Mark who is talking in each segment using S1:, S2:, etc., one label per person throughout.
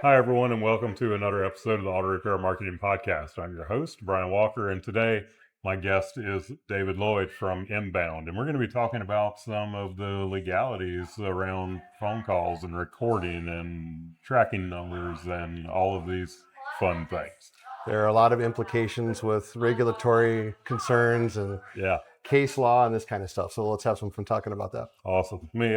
S1: Hi, everyone, and welcome to another episode of the Auto Repair Marketing Podcast. I'm your host, Brian Walker, and today my guest is David Lloyd from Inbound, and we're going to be talking about some of the legalities around phone calls and recording and tracking numbers and all of these fun things.
S2: There are a lot of implications with regulatory concerns and
S1: Yeah,
S2: case law and this kind of stuff. So let's have some fun talking about that.
S1: awesome. Let me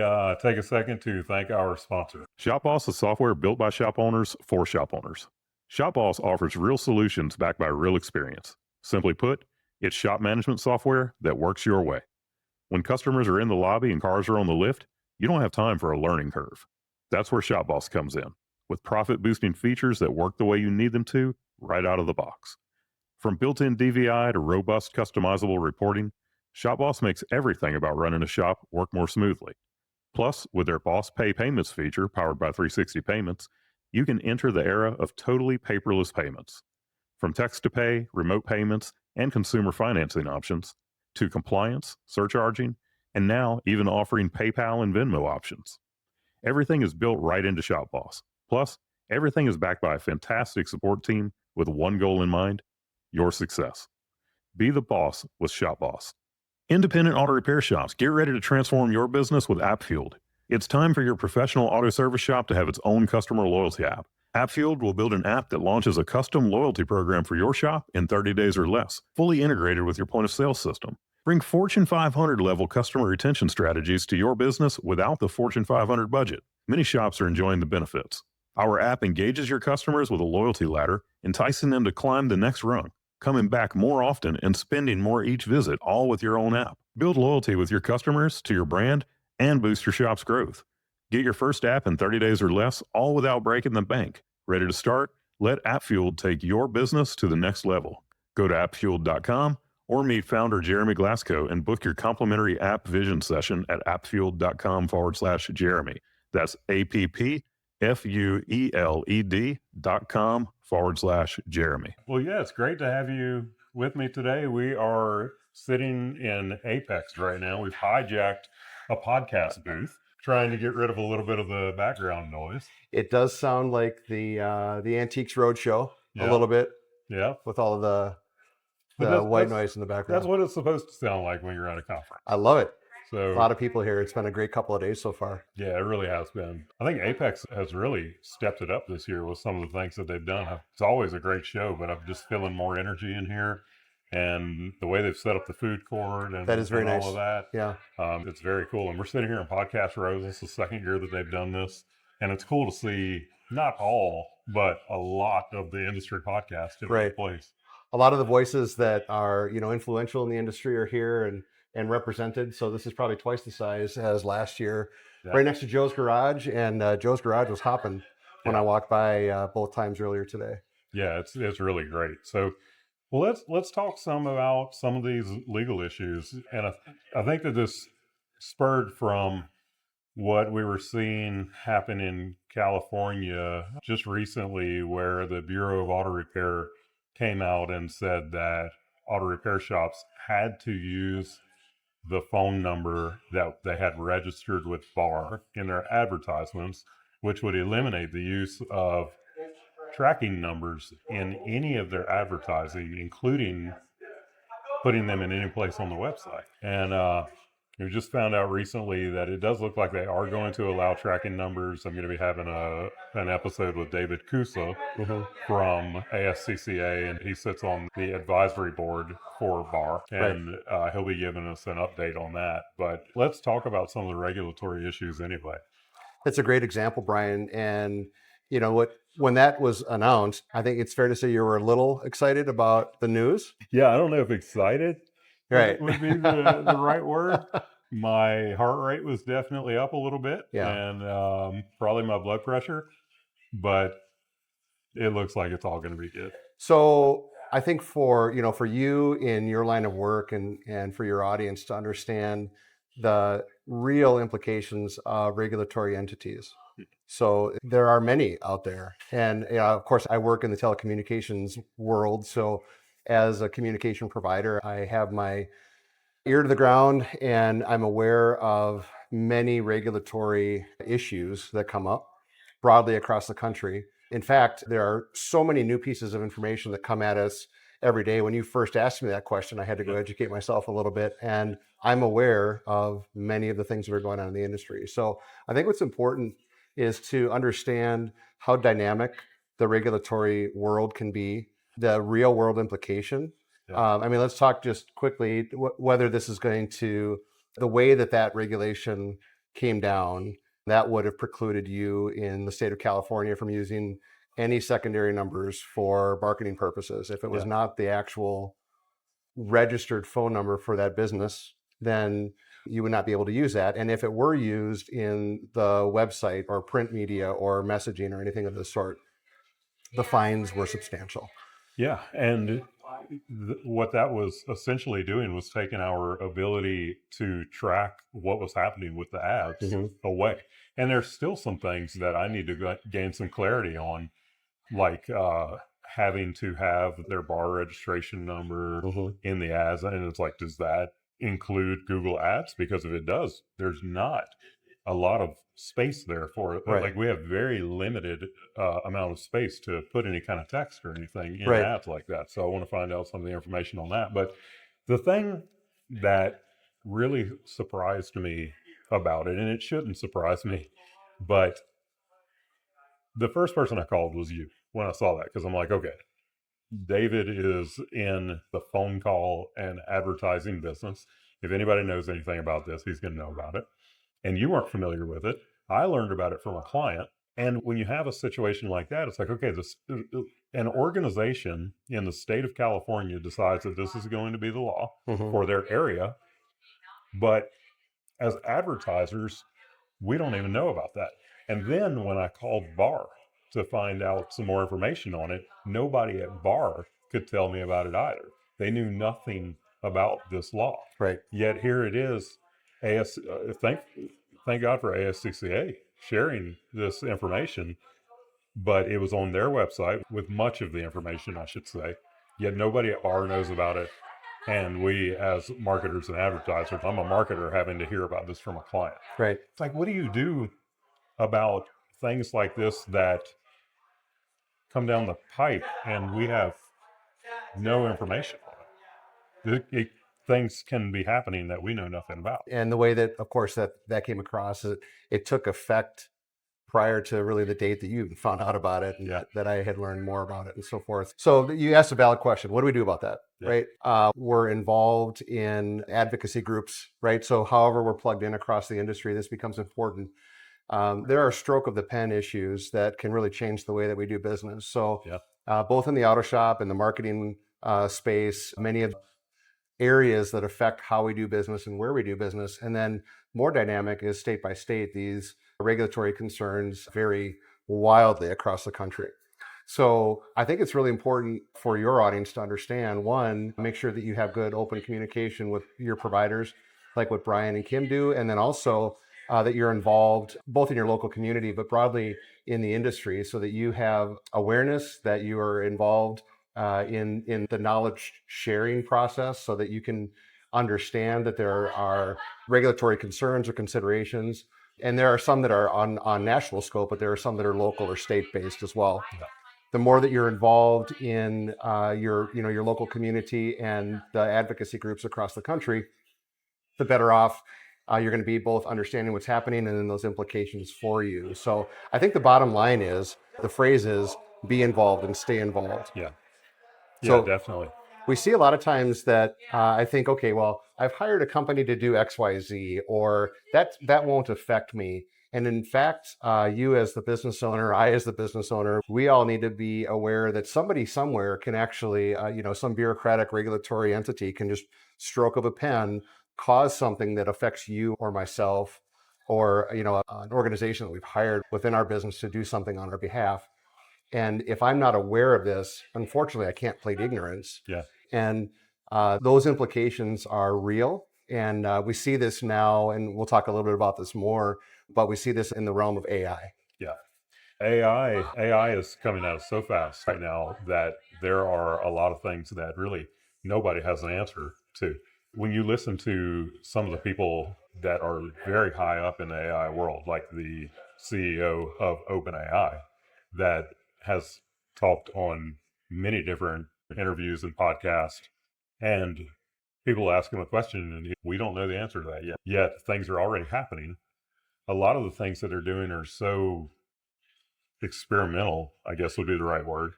S1: take a second to thank our sponsor. ShopBoss is software built by shop owners for shop owners. ShopBoss offers real solutions backed by real experience. Simply put, it's shop management software that works your way. When customers are in the lobby and cars are on the lift, you don't have time for a learning curve. That's where ShopBoss comes in, with profit-boosting features that work the way you need them to right out of the box. From built-in DVI to robust customizable reporting, ShopBoss makes everything about running a shop work more smoothly. Plus, with their Boss Pay Payments feature powered by 360 Payments, you can enter the era of totally paperless payments. From text to pay, remote payments, and consumer financing options, to compliance, surcharging, and now even offering PayPal and Venmo options. Everything is built right into ShopBoss. Plus, everything is backed by a fantastic support team with one goal in mind: your success. Be the boss with ShopBoss. Independent auto repair shops, get ready to transform your business with AppFueled. It's time for your professional auto service shop to have its own customer loyalty app. AppFueled will build an app that launches a custom loyalty program for your shop in 30 days or less, fully integrated with your point of sale system. Bring Fortune 500 level customer retention strategies to your business without the Fortune 500 budget. Many shops are enjoying the benefits. Our app engages your customers with a loyalty ladder, enticing them to climb the next rung, coming back more often and spending more each visit, all with your own app. Build loyalty with your customers to your brand and boost your shop's growth. Get your first app in 30 days or less, all without breaking the bank. Ready to start? Let AppFueled take your business to the next level. Go to appfueled.com or meet founder Jeremy Glasgow and book your complimentary app vision session at appfueled.com/Jeremy. That's AppFueled.com/Jeremy. Well, yeah, it's great to have you with me today. We are sitting in AAPEX right now. We've hijacked a podcast booth, trying to get rid of a little bit of the background noise.
S2: It does sound like the Antiques Roadshow
S1: Yeah.
S2: a little bit
S1: Yeah.
S2: with all of the
S1: But
S2: white noise in the background.
S1: That's what it's supposed to sound like when you're at a conference.
S2: I love it.
S1: So
S2: A lot of people here. It's been a great couple of days so far.
S1: yeah, it really has been. I think AAPEX has really stepped it up this year with some of the things that they've done. It's always a great show, but I'm just feeling more energy in here. And the way they've set up the food court and,
S2: That is very
S1: and all
S2: nice.
S1: of that,
S2: Yeah.
S1: it's very cool. And we're sitting here in Podcast Row. This is the second year that they've done this. And it's cool to see not all, but a lot of the industry podcasts in one place.
S2: A lot of the voices that are, influential in the industry are here and represented. So this is probably twice the size as last year.
S1: Yeah.
S2: Right next to Joe's Garage, and Joe's Garage was hopping when I walked by both times earlier today.
S1: Yeah, it's really great. So, well, let's talk some about some of these legal issues, and I think that this spurred from what we were seeing happen in California just recently, where the Bureau of Auto Repair came out and said that auto repair shops had to use the phone number that they had registered with BAR in their advertisements, which would eliminate the use of tracking numbers in any of their advertising, including putting them in any place on the website. And we just found out recently that it does look like they are going to allow tracking numbers. I'm going to be having an episode with David Kusa from ASCCA, and he sits on the advisory board for BAR, and he'll be giving us an update on that. But let's talk about some of the regulatory issues anyway.
S2: That's a great example, Brian. And when that was announced, I think it's fair to say you were a little excited about the news.
S1: Yeah, I don't know if excited
S2: would
S1: be the right word. My heart rate was definitely up a little bit, and probably my blood pressure, but it looks like it's all going to be good.
S2: So I think for you in your line of work and for your audience to understand the real implications of regulatory entities. So there are many out there. And of course, I work in the telecommunications world. So as a communication provider, I have my ear to the ground, and I'm aware of many regulatory issues that come up broadly across the country. In fact, there are so many new pieces of information that come at us every day. When you first asked me that question, I had to go educate myself a little bit, and I'm aware of many of the things that are going on in the industry. So I think what's important is to understand how dynamic the regulatory world can be, the real world implication. I mean, let's talk just quickly whether this is going to, the way that that regulation came down, that would have precluded you in the state of California from using any secondary numbers for marketing purposes. If it was not the actual registered phone number for that business, then you would not be able to use that. And if it were used in the website or print media or messaging or anything of the sort, the fines were substantial.
S1: Yeah, and what that was essentially doing was taking our ability to track what was happening with the ads away. And there's still some things that I need to gain some clarity on, like having to have their bar registration number in the ads. And it's like, does that include Google Ads? Because if it does, there's not a lot of space there for it. Like we have very limited amount of space to put any kind of text or anything in ads like that. So I want to find out some of the information on that. But the thing that really surprised me about it, and it shouldn't surprise me, but the first person I called was you when I saw that, because I'm like, okay, David is in the phone call and advertising business. If anybody knows anything about this, he's going to know about it. And you weren't familiar with it. I learned about it from a client. And when you have a situation like that, it's like, okay, an organization in the state of California decides that this is going to be the law for their area. But as advertisers, we don't even know about that. And then when I called BAR to find out some more information on it, nobody at BAR could tell me about it either. They knew nothing about this law. Yet here it is. Thank God for ASCCA sharing this information, but it was on their website with much of the information, I should say. Yet nobody at BAR knows about it. And we, as marketers and advertisers, I'm a marketer having to hear about this from a client. It's like, what do you do about things like this that come down the pipe and we have no information on it? Things can be happening that we know nothing about.
S2: And the way that, of course, that came across, it took effect prior to really the date that you found out about it, and that I had learned more about it and so forth. So you asked a valid question. What do we do about that? Right? We're involved in advocacy groups, right? So however we're plugged in across the industry, this becomes important. There are stroke of the pen issues that can really change the way that we do business. So both in the auto shop and the marketing space, many of areas that affect how we do business and where we do business. And then more dynamic is state by state. These regulatory concerns vary wildly across the country. So I think it's really important for your audience to understand, one, make sure that you have good open communication with your providers, like what Brian and Kim do, and then also that you're involved both in your local community, but broadly in the industry, so that you have awareness, that you are involved in the knowledge sharing process, so that you can understand that there are regulatory concerns or considerations. And there are some that are on national scope, but there are some that are local or state-based as well. The more that you're involved in your local community and the advocacy groups across the country, the better off you're going to be, both understanding what's happening and then those implications for you. So I think the bottom line is, the phrase is, be involved and stay involved.
S1: So definitely.
S2: We see a lot of times that I think, okay, well, I've hired a company to do X, Y, Z, or that won't affect me. And in fact, you as the business owner, I as the business owner, we all need to be aware that somebody somewhere can actually, some bureaucratic regulatory entity can just stroke of a pen cause something that affects you or myself, or an organization that we've hired within our business to do something on our behalf. And if I'm not aware of this, unfortunately, I can't plead ignorance. And those implications are real. And we see this now, and we'll talk a little bit about this more, but we see this in the realm of AI.
S1: AI is coming at us so fast right now that there are a lot of things that really nobody has an answer to. When you listen to some of the people that are very high up in the AI world, like the CEO of OpenAI, that has talked on many different interviews and podcasts, and people ask him a question and we don't know the answer to that yet. Yet things are already happening. A lot of the things that they're doing are so experimental, I guess would be the right word,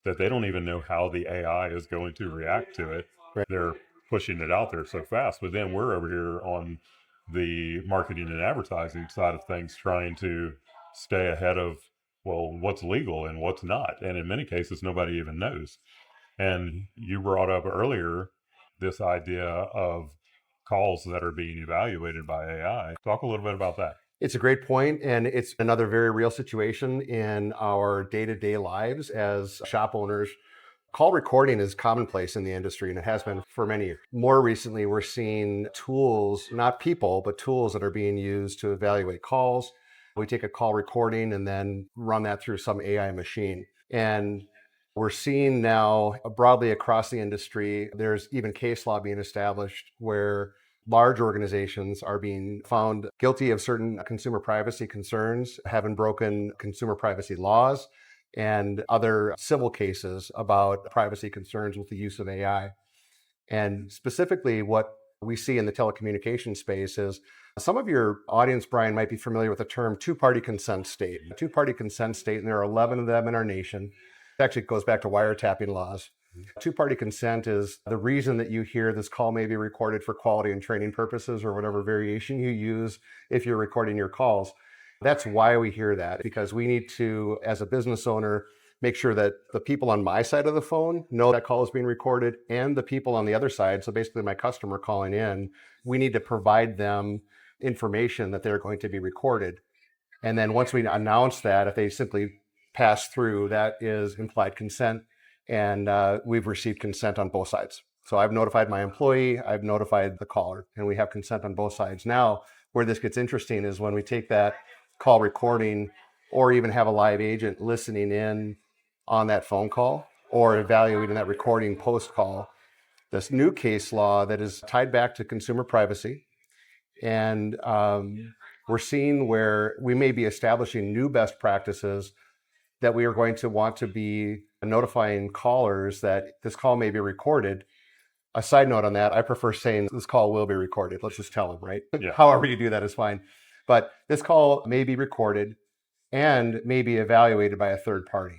S1: that they don't even know how the AI is going to react to it.
S2: Right.
S1: They're pushing it out there so fast. But then we're over here on the marketing and advertising side of things trying to stay ahead of, well, what's legal and what's not. And in many cases, nobody even knows. And you brought up earlier this idea of calls that are being evaluated by AI. Talk a little bit about that.
S2: It's a great point, and it's another very real situation in our day-to-day lives as shop owners. Call recording is commonplace in the industry, and it has been for many years. More recently, we're seeing tools, not people, but tools that are being used to evaluate calls. We take a call recording and then run that through some AI machine. And we're seeing now broadly across the industry, there's even case law being established where large organizations are being found guilty of certain consumer privacy concerns, having broken consumer privacy laws, and other civil cases about privacy concerns with the use of AI. And specifically, what we see in the telecommunications space is some of your audience, Brian, might be familiar with the term two-party consent state. A two-party consent state, and there are 11 of them in our nation. It actually goes back to wiretapping laws. Two-party consent is the reason that you hear this call may be recorded for quality and training purposes or whatever variation you use if you're recording your calls. That's why we hear that, because we need to, as a business owner, make sure that the people on my side of the phone know that call is being recorded, and the people on the other side, so basically my customer calling in, we need to provide them information that they're going to be recorded. And then once we announce that, if they simply pass through, that is implied consent, and we've received consent on both sides. So I've notified my employee, I've notified the caller, and we have consent on both sides. Now, where this gets interesting is when we take that call recording or even have a live agent listening in on that phone call or evaluating that recording post-call, this new case law that is tied back to consumer privacy. And we're seeing where we may be establishing new best practices that we are going to want to be notifying callers that this call may be recorded. A side note on that, I prefer saying this call will be recorded. Let's just tell them, right?
S1: Yeah.
S2: However you do that is fine. But this call may be recorded and may be evaluated by a third party.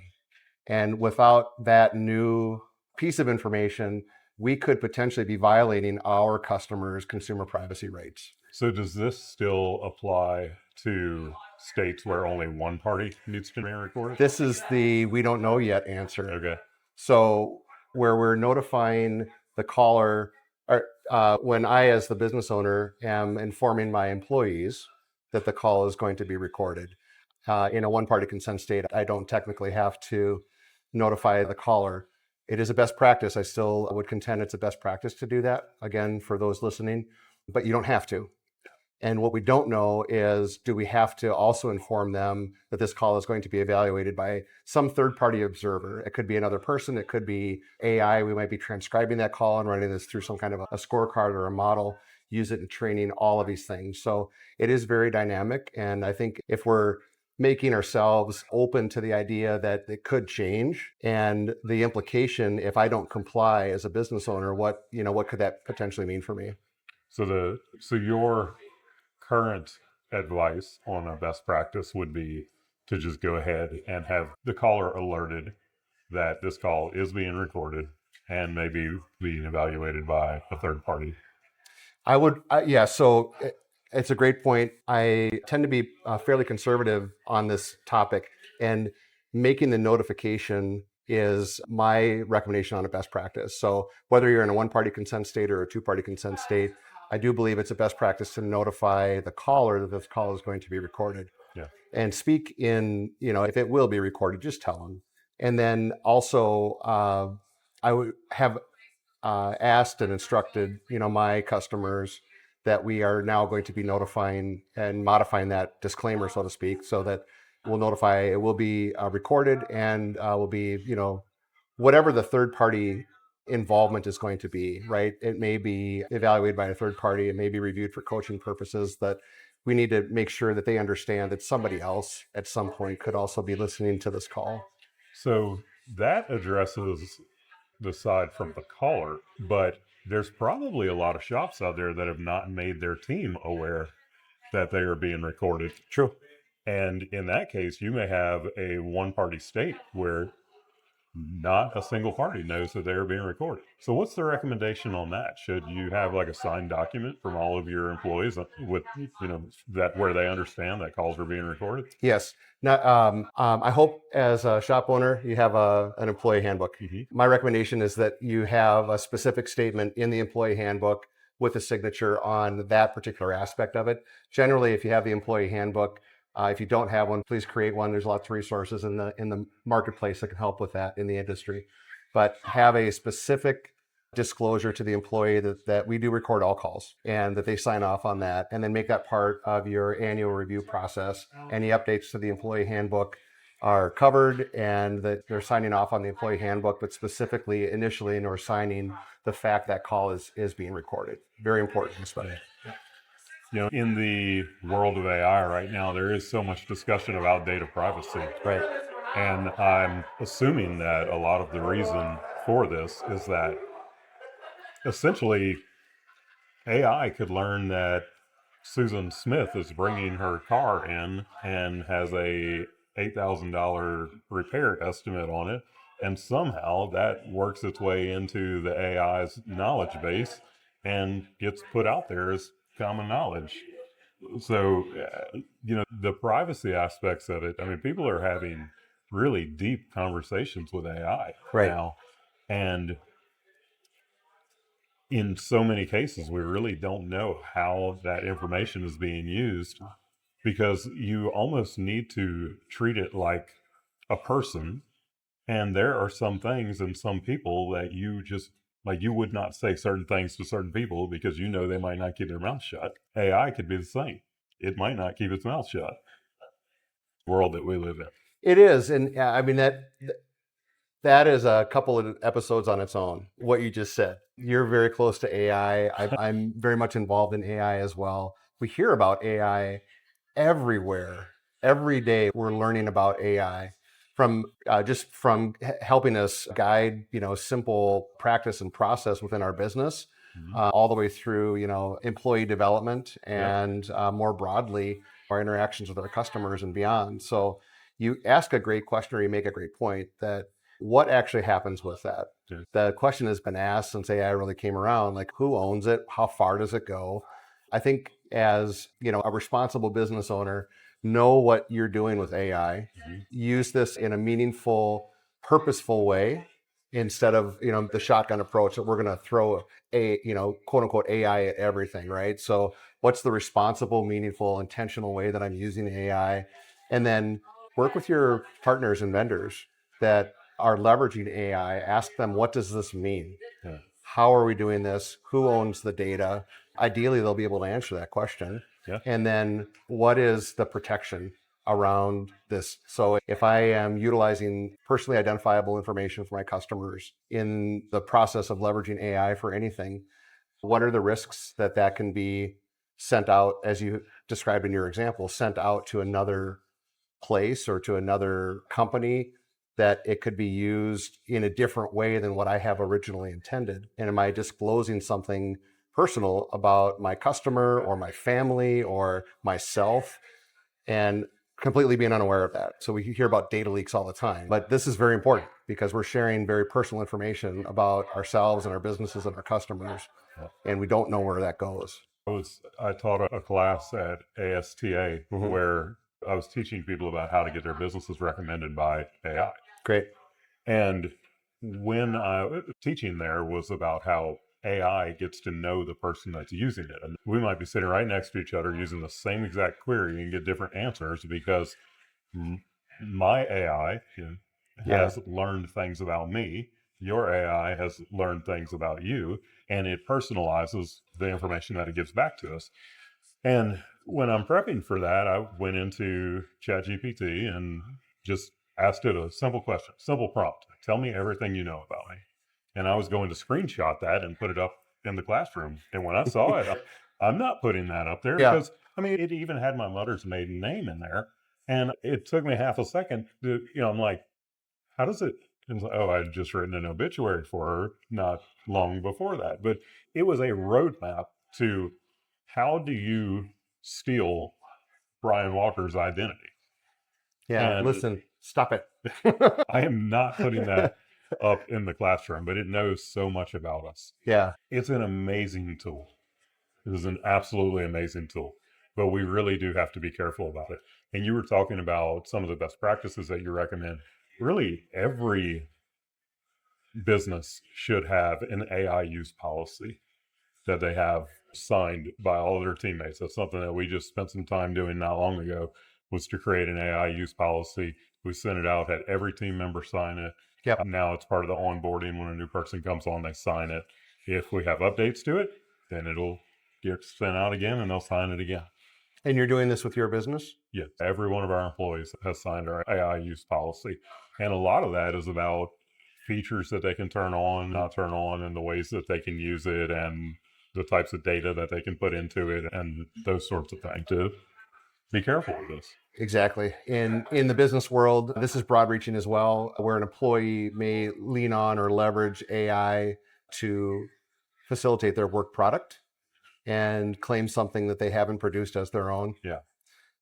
S2: And without that new piece of information, we could potentially be violating our customers' consumer privacy rights.
S1: So does this still apply to states where only one party needs to be recorded?
S2: This is the we don't know yet answer.
S1: Okay.
S2: So where we're notifying the caller, or when I, as the business owner, am informing my employees that the call is going to be recorded, in a one-party consent state, I don't technically have to notify the caller. It is a best practice. I still would contend it's a best practice to do that, again, for those listening, but you don't have to. And what we don't know is, do we have to also inform them that this call is going to be evaluated by some third-party observer? It could be another person. It could be AI. We might be transcribing that call and running this through some kind of a scorecard or a model, use it in training, all of these things. So it is very dynamic. And I think if we're making ourselves open to the idea that it could change and the implication, if I don't comply as a business owner, what could that potentially mean for me?
S1: So your current advice on a best practice would be to just go ahead and have the caller alerted that this call is being recorded and maybe being evaluated by a third party.
S2: So it's a great point. I tend to be fairly conservative on this topic, and making the notification is my recommendation on a best practice. So whether you're in a one-party consent state or a two-party consent state, I do believe it's a best practice to notify the caller that this call is going to be recorded.
S1: Yeah.
S2: And speak in, if it will be recorded, just tell them. And then also, I would have asked and instructed, my customers that we are now going to be notifying and modifying that disclaimer, so to speak, so that we'll notify it will be recorded and will be, whatever the third party involvement is going to be, right? It may be evaluated by a third party. It may be reviewed for coaching purposes. That we need to make sure that they understand that somebody else at some point could also be listening to this call.
S1: So that addresses the side from the caller, but there's probably a lot of shops out there that have not made their team aware that they are being recorded.
S2: True.
S1: And in that case, you may have a one party state where not a single party knows that they're being recorded. So what's the recommendation on that? Should you have like a signed document from all of your employees with, that where they understand that calls are being recorded?
S2: Yes. Now, I hope as a shop owner, you have an employee handbook.
S1: Mm-hmm.
S2: My recommendation is that you have a specific statement in the employee handbook with a signature on that particular aspect of it. Generally, if you have the employee handbook, if you don't have one, please create one. There's lots of resources in the marketplace that can help with that in the industry. But have a specific disclosure to the employee that we do record all calls and that they sign off on that, and then make that part of your annual review process. Any updates to the employee handbook are covered and that they're signing off on the employee handbook, but specifically initially or signing the fact that call is being recorded. Very important, especially.
S1: In the world of AI right now, there is so much discussion about data privacy.
S2: Right.
S1: And I'm assuming that a lot of the reason for this is that essentially AI could learn that Susan Smith is bringing her car in and has a $8,000 repair estimate on it. And somehow that works its way into the AI's knowledge base and gets put out there as common knowledge. So, the privacy aspects of it, I mean, people are having really deep conversations with AI
S2: Right.
S1: now. And in so many cases, we really don't know how that information is being used, because you almost need to treat it like a person. And there are some things and some people that you just, like, you would not say certain things to certain people because they might not keep their mouth shut. AI could be the same. It might not keep its mouth shut. World that we live in.
S2: It is. And I mean, that is a couple of episodes on its own, what you just said. You're very close to AI. I'm very much involved in AI as well. We hear about AI everywhere. Every day we're learning about AI from helping us guide, simple practice and process within our business, all the way through, employee development and more broadly, our interactions with our customers and beyond. So you ask a great question or you make a great point that what actually happens with that?
S1: Yeah.
S2: The question has been asked since AI really came around, like who owns it? How far does it go? I think as, a responsible business owner, know what you're doing with AI, use this in a meaningful, purposeful way instead of, the shotgun approach that we're going to throw quote unquote AI at everything, right? So what's the responsible, meaningful, intentional way that I'm using AI? And then work with your partners and vendors that are leveraging AI. Ask them, what does this mean?
S1: Yeah.
S2: How are we doing this? Who owns the data? Ideally, they'll be able to answer that question.
S1: Yeah.
S2: And then what is the protection around this? So if I am utilizing personally identifiable information for my customers in the process of leveraging AI for anything, what are the risks that can be sent out, as you described in your example, sent out to another place or to another company, that it could be used in a different way than what I have originally intended? And am I disclosing something personal about my customer or my family or myself and completely being unaware of that? So we hear about data leaks all the time, but this is very important because we're sharing very personal information about ourselves and our businesses and our customers, and we don't know where that goes.
S1: I taught a class at ASTA where I was teaching people about how to get their businesses recommended by AI.
S2: Great.
S1: And when teaching there was about how AI gets to know the person that's using it. And we might be sitting right next to each other using the same exact query and get different answers because my AI has learned things about me. Your AI has learned things about you, and it personalizes the information that it gives back to us. And when I'm prepping for that, I went into ChatGPT and just asked it a simple question, simple prompt. Tell me everything you know about me. And I was going to screenshot that and put it up in the classroom. And when I saw it, I'm not putting that up there because, it even had my mother's maiden name in there. And it took me half a second to, I'm like, how does it? And it's like, oh, I had just written an obituary for her not long before that. But it was a roadmap to how do you steal Brian Walker's identity?
S2: Yeah,
S1: And
S2: listen, stop it.
S1: I am not putting that up in the classroom, but it knows so much about us.
S2: Yeah,
S1: It's an amazing tool. It is an absolutely amazing tool, but we really do have to be careful about it. And you were talking about some of the best practices that you recommend. Really, every business should have an AI use policy that they have signed by all of their teammates. That's something that we just spent some time doing not long ago, was to create an AI use policy. We sent it out, had every team member sign it.
S2: yep.
S1: Now it's part of the onboarding. When a new person comes on, they sign it. If we have updates to it, then it'll get sent out again and they'll sign it again.
S2: And you're doing this with your business?
S1: Yes, every one of our employees has signed our AI use policy. And a lot of that is about features that they can turn on, not turn on, and the ways that they can use it, and the types of data that they can put into it, and those sorts of things. To be careful with this.
S2: Exactly. In the business world, this is broad reaching as well, where an employee may lean on or leverage AI to facilitate their work product and claim something that they haven't produced as their own.
S1: Yeah.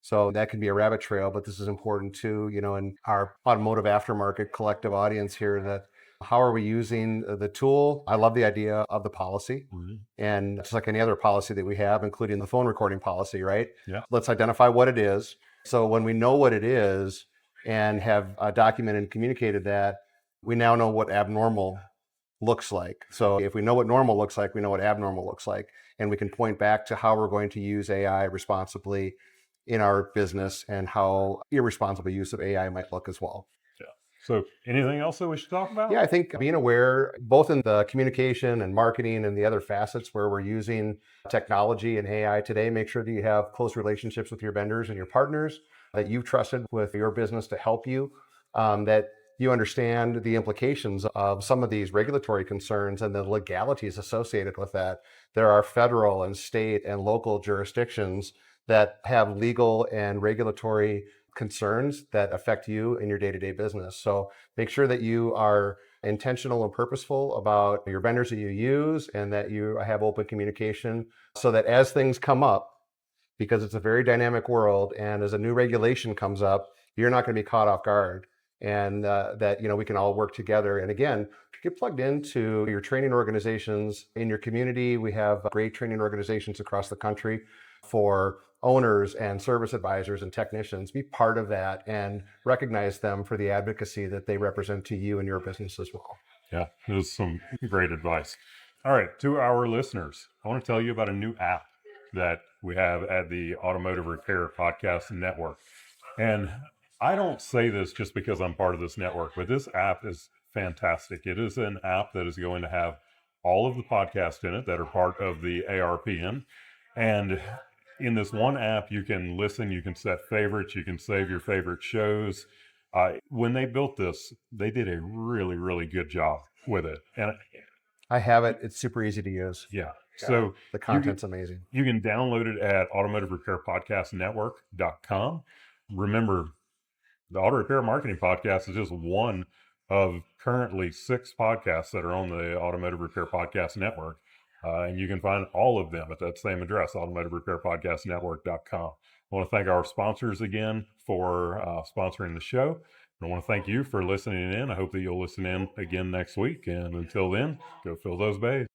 S2: So that can be a rabbit trail, but this is important too, in our automotive aftermarket collective audience here, that how are we using the tool? I love the idea of the policy.
S1: Mm-hmm.
S2: And just like any other policy that we have, including the phone recording policy, right?
S1: Yeah.
S2: Let's identify what it is. So when we know what it is and have documented and communicated that, we now know what abnormal looks like. So if we know what normal looks like, we know what abnormal looks like. And we can point back to how we're going to use AI responsibly in our business and how irresponsible use of AI might look as well.
S1: Yeah. So anything else that we should talk about?
S2: Yeah, I think being aware, both in the communication and marketing and the other facets where we're using technology and AI today, make sure that you have close relationships with your vendors and your partners, that you've trusted with your business to help you, that you understand the implications of some of these regulatory concerns and the legalities associated with that. There are federal and state and local jurisdictions that have legal and regulatory concerns that affect you in your day-to-day business. So make sure that you are intentional and purposeful about your vendors that you use and that you have open communication so that as things come up, because it's a very dynamic world, and as a new regulation comes up, you're not going to be caught off guard, and that we can all work together. And again, get plugged into your training organizations in your community. We have great training organizations across the country for owners and service advisors and technicians. Be part of that and recognize them for the advocacy that they represent to you and your business as well.
S1: Yeah, this is some great advice. All right, to our listeners, I want to tell you about a new app that we have at the Automotive Repair Podcast Network. And I don't say this just because I'm part of this network, but this app is fantastic. It is an app that is going to have all of the podcasts in it that are part of the ARPN. And in this one app, you can listen, you can set favorites, you can save your favorite shows. When they built this, they did a really, really good job with it. And
S2: I have it. It's super easy to use.
S1: yeah. So
S2: the content's amazing.
S1: You can download it at automotiverepairpodcastnetwork.com. Remember, the Auto Repair Marketing Podcast is just one of currently 6 podcasts that are on the Automotive Repair Podcast Network. And you can find all of them at that same address, automotiverepairpodcastnetwork.com. I want to thank our sponsors again for sponsoring the show. And I want to thank you for listening in. I hope that you'll listen in again next week. And until then, go fill those bays.